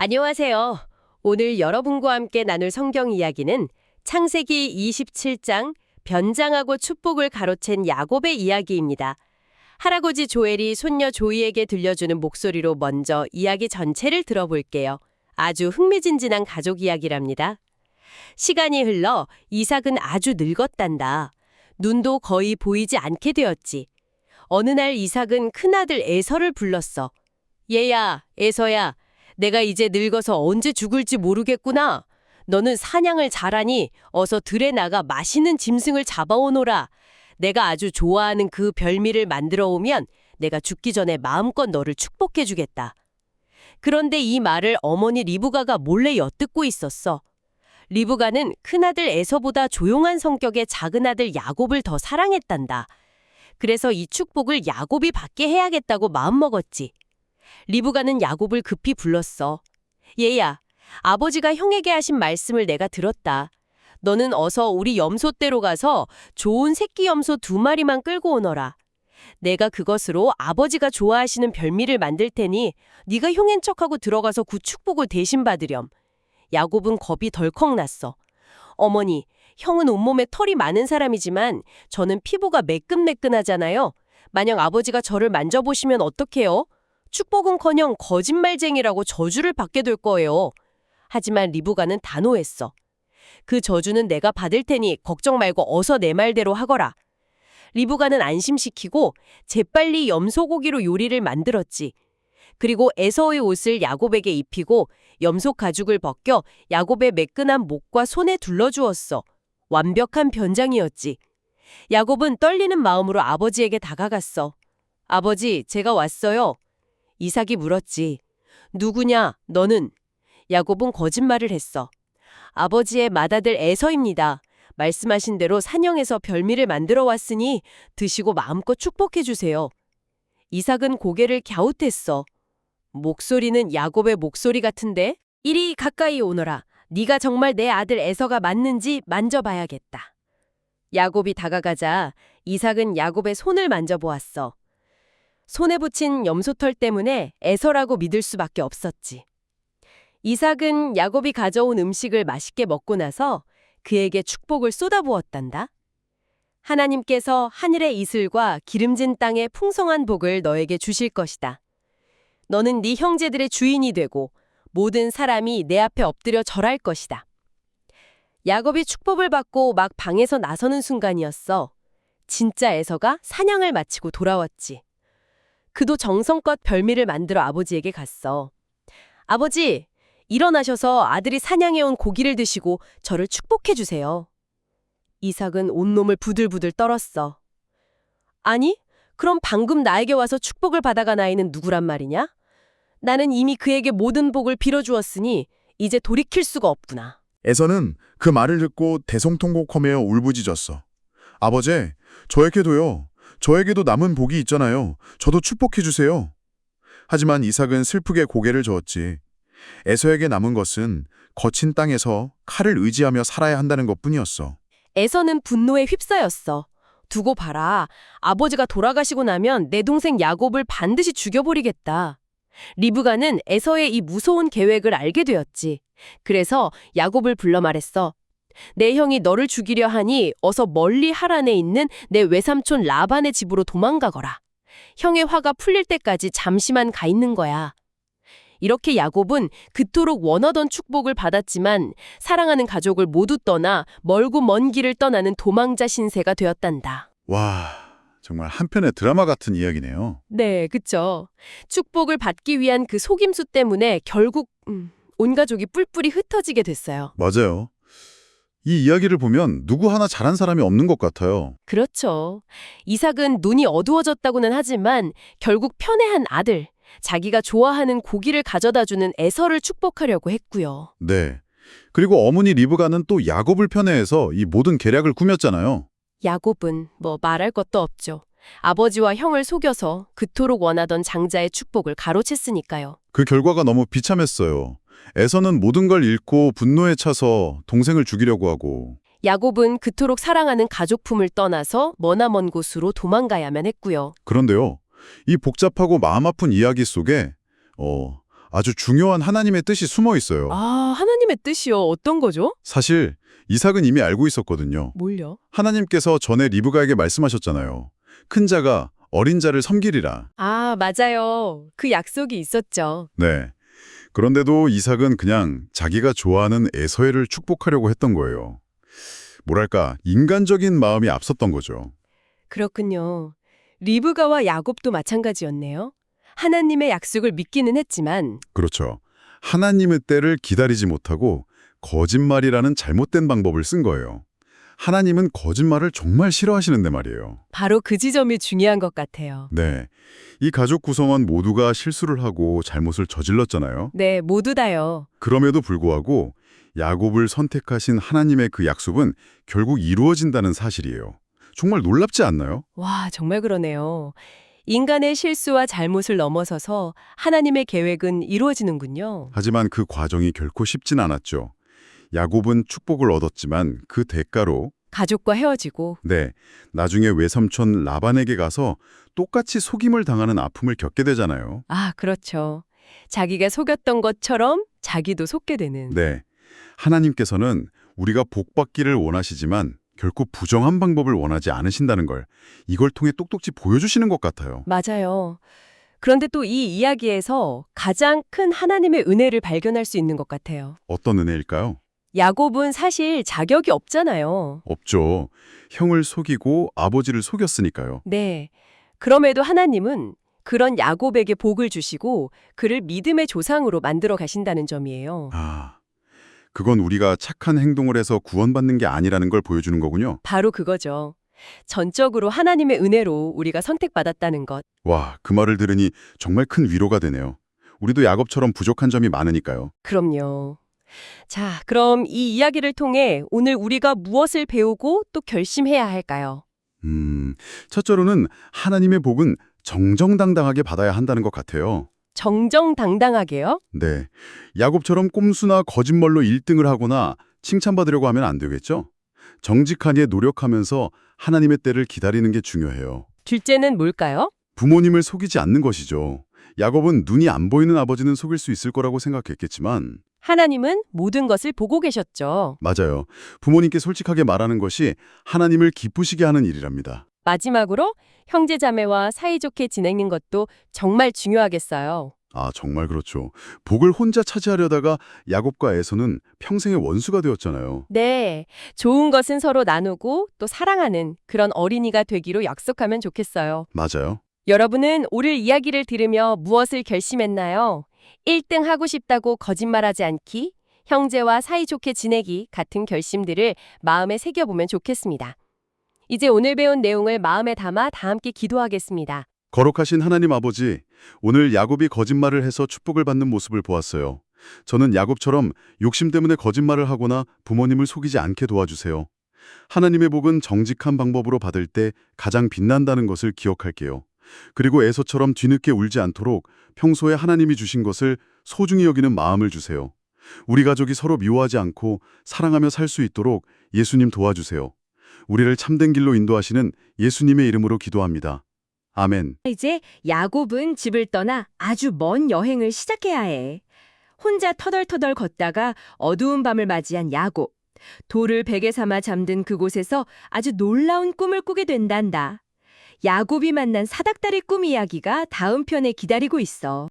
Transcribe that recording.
안녕하세요. 오늘 여러분과 함께 나눌 성경 이야기는 창세기 27장 변장하고 축복을 가로챈 야곱의 이야기입니다. 할아버지 조엘이 손녀 조이에게 들려주는 목소리로 먼저 이야기 전체를 들어볼게요. 아주 흥미진진한 가족 이야기랍니다. 시간이 흘러 이삭은 아주 늙었단다. 눈도 거의 보이지 않게 되었지. 어느 날 이삭은 큰아들 에서를 불렀어. 얘야, 에서야. 내가 이제 늙어서 언제 죽을지 모르겠구나. 너는 사냥을 잘하니 어서 들에 나가 맛있는 짐승을 잡아오너라. 내가 아주 좋아하는 그 별미를 만들어 오면 내가 죽기 전에 마음껏 너를 축복해 주겠다. 그런데 이 말을 어머니 리브가가 몰래 엿듣고 있었어. 리브가는 큰아들 에서보다 조용한 성격의 작은 아들 야곱을 더 사랑했단다. 그래서 이 축복을 야곱이 받게 해야겠다고 마음먹었지. 리브가는 야곱을 급히 불렀어. 얘야, 아버지가 형에게 하신 말씀을 내가 들었다. 너는 어서 우리 염소떼로 가서 좋은 새끼 염소 2마리만 끌고 오너라. 내가 그것으로 아버지가 좋아하시는 별미를 만들 테니 네가 형인 척하고 들어가서 그 축복을 대신 받으렴. 야곱은 겁이 덜컥 났어. 어머니, 형은 온몸에 털이 많은 사람이지만 저는 피부가 매끈매끈하잖아요. 만약 아버지가 저를 만져보시면 어떡해요? 축복은커녕 거짓말쟁이라고 저주를 받게 될 거예요. 하지만 리브가는 단호했어. 그 저주는 내가 받을 테니 걱정 말고 어서 내 말대로 하거라. 리브가는 안심시키고 재빨리 염소고기로 요리를 만들었지. 그리고 에서의 옷을 야곱에게 입히고 염소 가죽을 벗겨 야곱의 매끈한 목과 손에 둘러주었어. 완벽한 변장이었지. 야곱은 떨리는 마음으로 아버지에게 다가갔어. 아버지, 제가 왔어요. 이삭이 물었지. 누구냐, 너는? 야곱은 거짓말을 했어. 아버지의 맏아들 에서입니다. 말씀하신 대로 사냥해서 별미를 만들어 왔으니 드시고 마음껏 축복해 주세요. 이삭은 고개를 갸웃했어. 목소리는 야곱의 목소리 같은데? 이리 가까이 오너라. 네가 정말 내 아들 에서가 맞는지 만져봐야겠다. 야곱이 다가가자 이삭은 야곱의 손을 만져보았어. 손에 붙인 염소털 때문에 에서라고 믿을 수밖에 없었지. 이삭은 야곱이 가져온 음식을 맛있게 먹고 나서 그에게 축복을 쏟아부었단다. 하나님께서 하늘의 이슬과 기름진 땅의 풍성한 복을 너에게 주실 것이다. 너는 네 형제들의 주인이 되고 모든 사람이 내 앞에 엎드려 절할 것이다. 야곱이 축복을 받고 막 방에서 나서는 순간이었어. 진짜 에서가 사냥을 마치고 돌아왔지. 그도 정성껏 별미를 만들어 아버지에게 갔어. 아버지, 일어나셔서 아들이 사냥해온 고기를 드시고 저를 축복해 주세요. 이삭은 온몸을 부들부들 떨었어. 아니, 그럼 방금 나에게 와서 축복을 받아간 아이는 누구란 말이냐? 나는 이미 그에게 모든 복을 빌어주었으니 이제 돌이킬 수가 없구나. 에서는 그 말을 듣고 대성통곡하며 울부짖었어. 아버지, 저에게도요. 저에게도 남은 복이 있잖아요. 저도 축복해 주세요. 하지만 이삭은 슬프게 고개를 저었지. 에서에게 남은 것은 거친 땅에서 칼을 의지하며 살아야 한다는 것뿐이었어. 에서는 분노에 휩싸였어. 두고 봐라. 아버지가 돌아가시고 나면 내 동생 야곱을 반드시 죽여버리겠다. 리브가는 에서의 이 무서운 계획을 알게 되었지. 그래서 야곱을 불러 말했어. 내 형이 너를 죽이려 하니 어서 멀리 하란에 있는 내 외삼촌 라반의 집으로 도망가거라. 형의 화가 풀릴 때까지 잠시만 가 있는 거야. 이렇게 야곱은 그토록 원하던 축복을 받았지만 사랑하는 가족을 모두 떠나 멀고 먼 길을 떠나는 도망자 신세가 되었단다. 와, 정말 한편의 드라마 같은 이야기네요. 네, 그쵸. 축복을 받기 위한 그 속임수 때문에 결국 온 가족이 뿔뿔이 흩어지게 됐어요. 맞아요. 이 이야기를 보면 누구 하나 잘한 사람이 없는 것 같아요. 그렇죠. 이삭은 눈이 어두워졌다고는 하지만 결국 편애한 아들, 자기가 좋아하는 고기를 가져다주는 에서를 축복하려고 했고요. 네. 그리고 어머니 리브가는 또 야곱을 편애해서 이 모든 계략을 꾸몄잖아요. 야곱은 뭐 말할 것도 없죠. 아버지와 형을 속여서 그토록 원하던 장자의 축복을 가로챘으니까요. 그 결과가 너무 비참했어요. 에서는 모든 걸 잃고 분노에 차서 동생을 죽이려고 하고, 야곱은 그토록 사랑하는 가족품을 떠나서 머나먼 곳으로 도망가야만 했고요. 그런데요. 이 복잡하고 마음 아픈 이야기 속에 아주 중요한 하나님의 뜻이 숨어 있어요. 아, 하나님의 뜻이요. 어떤 거죠? 사실 이삭은 이미 알고 있었거든요. 뭘요? 하나님께서 전에 리브가에게 말씀하셨잖아요. 큰 자가 어린 자를 섬기리라. 아, 맞아요. 그 약속이 있었죠. 네. 그런데도 이삭은 그냥 자기가 좋아하는 에서엘을 축복하려고 했던 거예요. 뭐랄까, 인간적인 마음이 앞섰던 거죠. 그렇군요. 리브가와 야곱도 마찬가지였네요. 하나님의 약속을 믿기는 했지만 그렇죠. 하나님의 때를 기다리지 못하고 거짓말이라는 잘못된 방법을 쓴 거예요. 하나님은 거짓말을 정말 싫어하시는데 말이에요. 바로 그 지점이 중요한 것 같아요. 네. 이 가족 구성원 모두가 실수를 하고 잘못을 저질렀잖아요. 네, 모두 다요. 그럼에도 불구하고 야곱을 선택하신 하나님의 그 약속은 결국 이루어진다는 사실이에요. 정말 놀랍지 않나요? 와, 정말 그러네요. 인간의 실수와 잘못을 넘어서서 하나님의 계획은 이루어지는군요. 하지만 그 과정이 결코 쉽진 않았죠. 야곱은 축복을 얻었지만 그 대가로 가족과 헤어지고 나중에 외삼촌 라반에게 가서 똑같이 속임을 당하는 아픔을 겪게 되잖아요. 아, 그렇죠. 자기가 속였던 것처럼 자기도 속게 되는. 네. 하나님께서는 우리가 복받기를 원하시지만 결코 부정한 방법을 원하지 않으신다는 걸 이걸 통해 똑똑히 보여주시는 것 같아요. 맞아요. 그런데 또 이 이야기에서 가장 큰 하나님의 은혜를 발견할 수 있는 것 같아요. 어떤 은혜일까요? 야곱은 사실 자격이 없잖아요. 없죠. 형을 속이고 아버지를 속였으니까요. 네. 그럼에도 하나님은 그런 야곱에게 복을 주시고 그를 믿음의 조상으로 만들어 가신다는 점이에요. 그건 우리가 착한 행동을 해서 구원받는 게 아니라는 걸 보여주는 거군요. 바로 그거죠. 전적으로 하나님의 은혜로 우리가 선택받았다는 것. 와, 그 말을 들으니 정말 큰 위로가 되네요. 우리도 야곱처럼 부족한 점이 많으니까요. 그럼요. 자, 그럼 이 이야기를 통해 오늘 우리가 무엇을 배우고 또 결심해야 할까요? 첫째로는 하나님의 복은 정정당당하게 받아야 한다는 것 같아요. 정정당당하게요? 네. 야곱처럼 꼼수나 거짓말로 1등을 하거나 칭찬받으려고 하면 안 되겠죠? 정직하게 노력하면서 하나님의 때를 기다리는 게 중요해요. 둘째는 뭘까요? 부모님을 속이지 않는 것이죠. 야곱은 눈이 안 보이는 아버지는 속일 수 있을 거라고 생각했겠지만 하나님은 모든 것을 보고 계셨죠. 맞아요. 부모님께 솔직하게 말하는 것이 하나님을 기쁘시게 하는 일이랍니다. 마지막으로 형제자매와 사이좋게 지내는 것도 정말 중요하겠어요. 정말 그렇죠. 복을 혼자 차지하려다가 야곱과 에서는 평생의 원수가 되었잖아요. 네, 좋은 것은 서로 나누고 또 사랑하는 그런 어린이가 되기로 약속하면 좋겠어요. 맞아요. 여러분은 오늘 이야기를 들으며 무엇을 결심했나요? 1등 하고 싶다고 거짓말하지 않기, 형제와 사이좋게 지내기 같은 결심들을 마음에 새겨보면 좋겠습니다. 이제 오늘 배운 내용을 마음에 담아 다 함께 기도하겠습니다. 거룩하신 하나님 아버지, 오늘 야곱이 거짓말을 해서 축복을 받는 모습을 보았어요. 저는 야곱처럼 욕심 때문에 거짓말을 하거나 부모님을 속이지 않게 도와주세요. 하나님의 복은 정직한 방법으로 받을 때 가장 빛난다는 것을 기억할게요. 그리고 에서처럼 뒤늦게 울지 않도록 평소에 하나님이 주신 것을 소중히 여기는 마음을 주세요. 우리 가족이 서로 미워하지 않고 사랑하며 살 수 있도록 예수님 도와주세요. 우리를 참된 길로 인도하시는 예수님의 이름으로 기도합니다. 아멘. 이제 야곱은 집을 떠나 아주 먼 여행을 시작해야 해. 혼자 터덜터덜 걷다가 어두운 밤을 맞이한 야곱. 돌을 베개 삼아 잠든 그곳에서 아주 놀라운 꿈을 꾸게 된단다. 야곱이 만난 사닥다리 꿈 이야기가 다음 편에 기다리고 있어.